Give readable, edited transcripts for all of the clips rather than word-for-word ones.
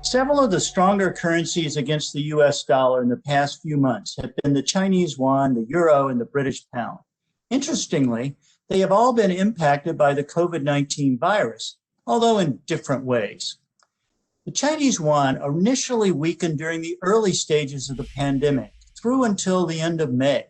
Several of the stronger currencies against the US dollar in the past few months have been the Chinese yuan, the euro, and the British pound. Interestingly, they have all been impacted by the COVID-19 virus, although in different ways. The Chinese yuan initially weakened during the early stages of the pandemic, through until the end of May.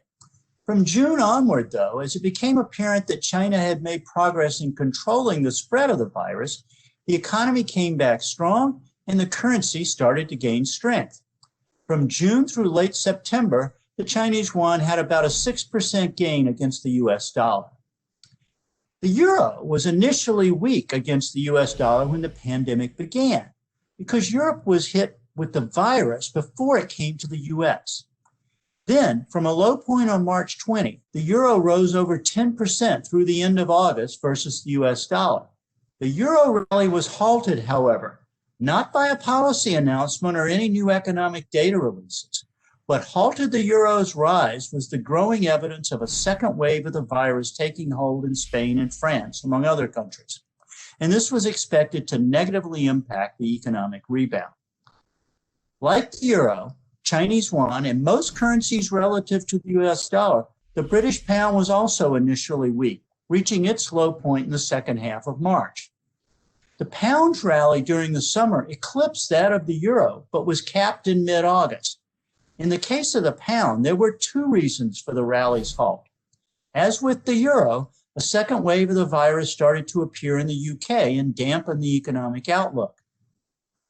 From June onward, though, as it became apparent that China had made progress in controlling the spread of the virus, the economy came back strong and the currency started to gain strength. From June through late September, the Chinese yuan had about a 6% gain against the US dollar. The euro was initially weak against the US dollar when the pandemic began, because Europe was hit with the virus before it came to the US. Then, from a low point on March 20, the euro rose over 10% through the end of August versus the US dollar. The euro rally was halted, however, not by a policy announcement or any new economic data releases. What halted the euro's rise was the growing evidence of a second wave of the virus taking hold in Spain and France, among other countries. And this was expected to negatively impact the economic rebound. Like the euro, Chinese yuan, and most currencies relative to the US dollar, the British pound was also initially weak, reaching its low point in the second half of March. The pound's rally during the summer eclipsed that of the euro, but was capped in mid-August. In the case of the pound, there were two reasons for the rally's halt. As with the euro, a second wave of the virus started to appear in the UK and dampened the economic outlook.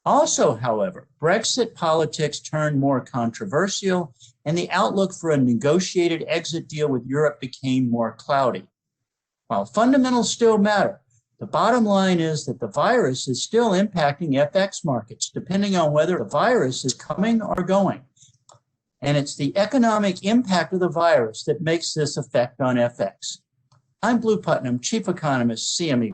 Also, however, Brexit politics turned more controversial, and the outlook for a negotiated exit deal with Europe became more cloudy. While fundamentals still matter, the bottom line is that the virus is still impacting FX markets, depending on whether the virus is coming or going. And it's the economic impact of the virus that makes this effect on FX. I'm Blue Putnam, Chief Economist, CME.